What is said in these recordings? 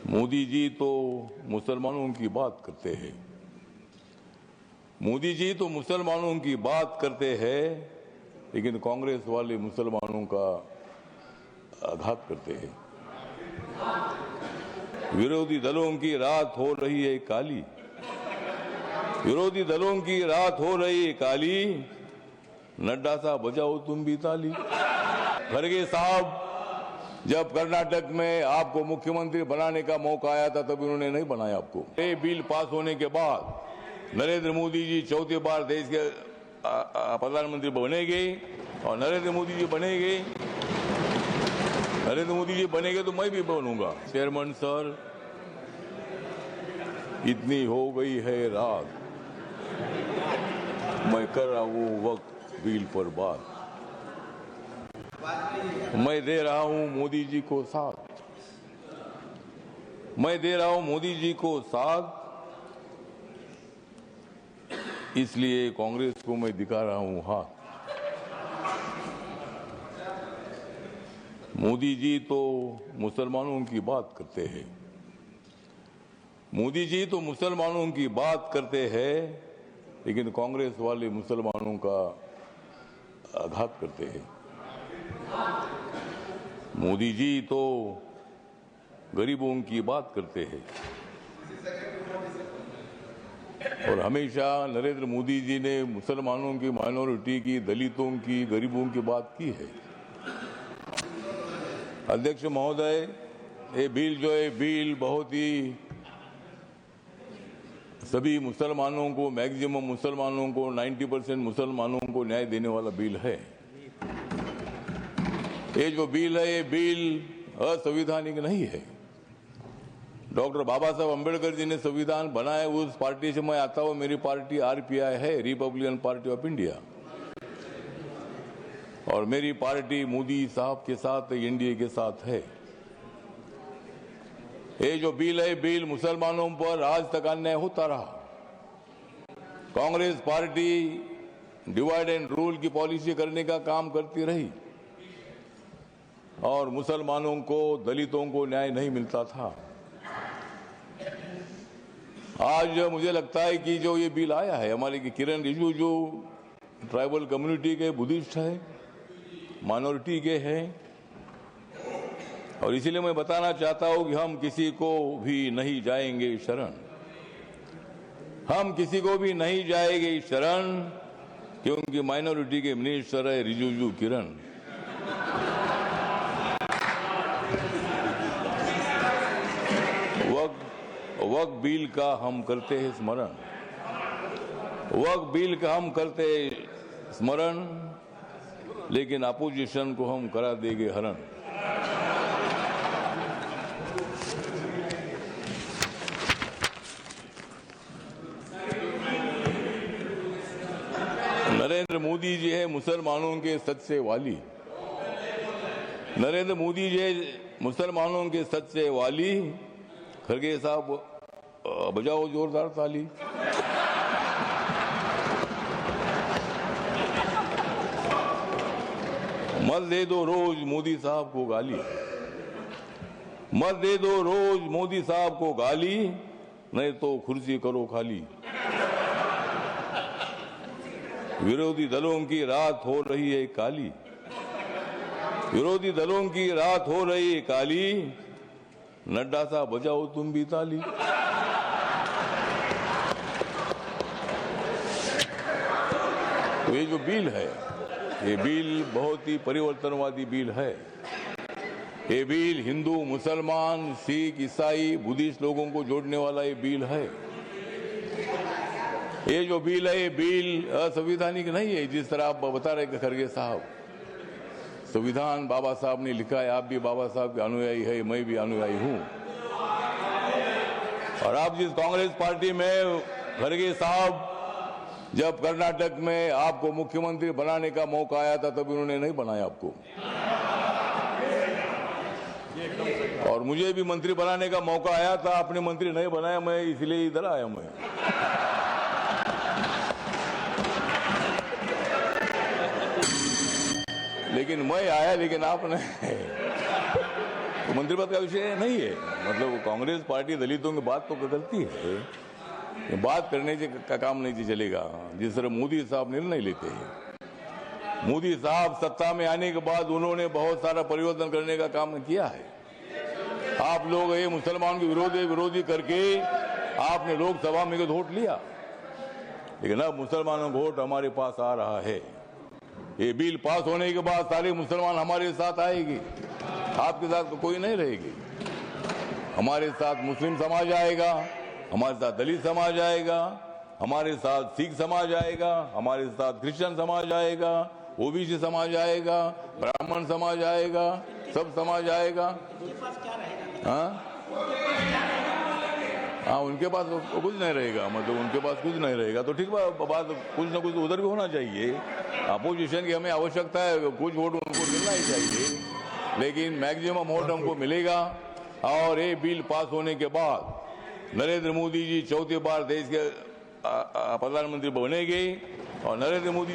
मोदी जी तो मुसलमानों की बात करते हैं। मोदी जी तो मुसलमानों की बात करते हैं, लेकिन कांग्रेस वाले मुसलमानों का आघात करते हैं। विरोधी दलों की रात हो रही है काली, विरोधी दलों की रात हो रही है काली, नड्डा साहब बजाओ तुम भी ताली। खड़गे साहब, जब कर्नाटक में आपको मुख्यमंत्री बनाने का मौका आया था तब उन्होंने नहीं बनाया आपको। ये बिल पास होने के बाद नरेंद्र मोदी जी चौथी बार देश के प्रधानमंत्री बनेंगे और नरेंद्र मोदी जी बनेंगे तो मैं भी बनूंगा। चेयरमैन सर, इतनी हो गई है रात, मैं कर रहा हूं वक्त बिल पर बात। मैं दे रहा हूं मोदी जी को साथ, मैं दे रहा हूं मोदी जी को साथ, इसलिए कांग्रेस को मैं दिखा रहा हूं हाथ। मोदी जी तो मुसलमानों की बात करते हैं, मोदी जी तो मुसलमानों की बात करते हैं, लेकिन कांग्रेस वाले मुसलमानों का आघात करते हैं। मोदी जी तो गरीबों की बात करते हैं और हमेशा नरेंद्र मोदी जी ने मुसलमानों की, माइनॉरिटी की, दलितों की, गरीबों की बात की है। अध्यक्ष महोदय, ये बिल जो है बिल बहुत ही सभी मुसलमानों को, मैक्सिमम मुसलमानों को, 90% मुसलमानों को न्याय देने वाला बिल है। ये जो बिल है ये बिल असंवैधानिक नहीं है। डॉक्टर बाबा साहब अम्बेडकर जी ने संविधान बनाया, उस पार्टी से मैं आता हूं। मेरी पार्टी आरपीआई है, रिपब्लिकन पार्टी ऑफ इंडिया, और मेरी पार्टी मोदी साहब के साथ, एनडीए के साथ है। ये जो बिल है बिल मुसलमानों पर आज तक अन्याय होता रहा। Congress party divide and rule की पॉलिसी करने का काम करती रही और मुसलमानों को, दलितों को न्याय नहीं मिलता था। आज मुझे लगता है कि जो ये बिल आया है, हमारे किरण रिजिजू जो ट्राइबल कम्युनिटी के बुद्धिस्ट है, माइनॉरिटी के हैं, और इसीलिए मैं बताना चाहता हूं कि हम किसी को भी नहीं जाएंगे शरण, हम किसी को भी नहीं जाएंगे शरण, क्योंकि माइनॉरिटी के मिनिस्टर है रिजिजू किरण। वक्त बिल का हम करते हैं स्मरण, वक्त बिल का हम करते हैं स्मरण, लेकिन अपोजिशन को हम करा देंगे हरण। नरेंद्र मोदी जी है मुसलमानों के सच्चे वाली, नरेंद्र मोदी जी है मुसलमानों के सच्चे वाली। खड़गे साहब, बजाओ जोरदार ताली। मत दे दो रोज मोदी साहब को गाली, मत दे दो रोज मोदी साहब को गाली, नहीं तो कुर्सी करो खाली। विरोधी दलों की रात हो रही है काली, विरोधी दलों की रात हो रही है काली, नड्डा साहब बजाओ तुम भी ताली। तो ये जो बिल है, ये बिल बहुत ही परिवर्तनवादी बिल है। ये बिल हिंदू, मुसलमान, सिख, ईसाई, बुद्धिस्ट लोगों को जोड़ने वाला ये बिल है। ये जो बिल है ये बिल असंवैधानिक नहीं है, जिस तरह आप बता रहे खड़गे साहब। संविधान बाबा साहब ने लिखा है, आप भी बाबा साहब के अनुयायी है, मैं भी अनुयायी हूं। और आप जिस कांग्रेस पार्टी में, खड़गे साहब, जब कर्नाटक में आपको मुख्यमंत्री बनाने का मौका आया था तब उन्होंने नहीं बनाया आपको, और मुझे भी मंत्री बनाने का मौका आया था, आपने मंत्री नहीं बनाया, मैं इसलिए इधर आया। मैं लेकिन मैं आया, लेकिन आपने तो मंत्री पद का विषय नहीं है। मतलब कांग्रेस पार्टी दलितों की बात तो करती है, ये बात करने का काम नहीं चलेगा। जिस तरह मोदी साहब निर्णय लेते हैं, मोदी साहब सत्ता में आने के बाद उन्होंने बहुत सारा परिवर्तन करने का काम किया है। आप लोग ये मुसलमान के विरोधी करके आपने लोकसभा में वोट लिया, लेकिन अब मुसलमानों का वोट हमारे पास आ रहा है। ये बिल पास होने के बाद सारे मुसलमान हमारे साथ आएगी, आपके साथ कोई नहीं रहेगी। हमारे साथ मुस्लिम समाज आएगा, हमारे साथ दलित समाज आएगा, हमारे साथ सिख समाज आएगा, हमारे साथ क्रिश्चियन समाज आएगा, ओबीसी समाज आएगा, ब्राह्मण समाज आएगा, सब समाज आएगा। हाँ, उनके पास कुछ नहीं रहेगा, मतलब उनके पास कुछ नहीं रहेगा तो ठीक बात, कुछ ना कुछ उधर भी होना चाहिए। अपोजिशन की हमें आवश्यकता है, कुछ वोट उनको मिलना ही चाहिए, लेकिन मैक्सिमम वोट हमको मिलेगा। और ये बिल पास होने के बाद नरेंद्र मोदी जी चौथी बार देश के प्रधानमंत्री बनेंगे, और नरेंद्र मोदी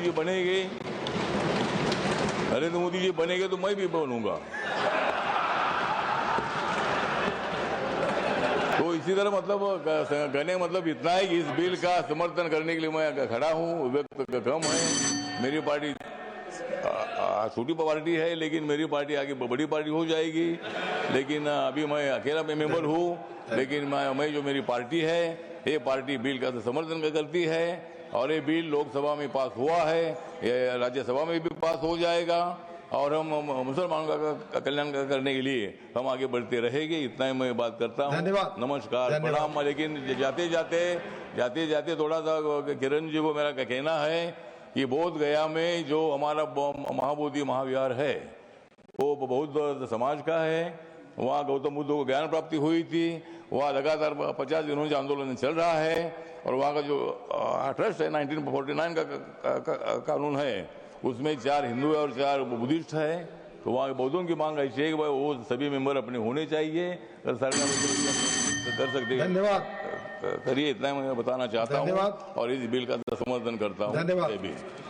जी बनेंगे तो मैं भी बनूंगा। तो इसी तरह मतलब कहने मतलब इतना है कि इस बिल का समर्थन करने के लिए मैं खड़ा हूँ। व्यक्त कम है, मेरी पार्टी छोटी पार्टी है, लेकिन मेरी पार्टी आगे बड़ी पार्टी हो जाएगी। लेकिन अभी मैं अकेला मेंबर हूँ, लेकिन मैं जो मेरी पार्टी है, ये पार्टी बिल का समर्थन करती है, और ये बिल लोकसभा में पास हुआ है, ये राज्यसभा में भी पास हो जाएगा, और हम मुसलमानों का कल्याण करने के लिए हम आगे बढ़ते रहेंगे। इतना ही मैं बात करता हूँ। नमस्कार, प्रणाम। लेकिन जाते जाते थोड़ा सा किरण जी को मेरा कहना है कि बोध गया में जो हमारा महाबोधि महाविहार है, वो बौद्ध समाज का है। वहाँ गौतम बुद्ध को ज्ञान प्राप्ति हुई थी। वहाँ लगातार 50 दिनों से आंदोलन चल रहा है, और वहाँ का जो ट्रस्ट है 1949 का कानून है, उसमें 4 हिंदू है और 4 बुद्धिस्ट है। तो वहाँ के बौद्धों की मांग ऐसी है कि वो सभी मेंबर अपने होने चाहिए। अगर सरकार कर सकते हैं, धन्यवाद करिए। इतना मैं बताना चाहता हूँ, और इस बिल का समर्थन करता हूँ। धन्यवाद।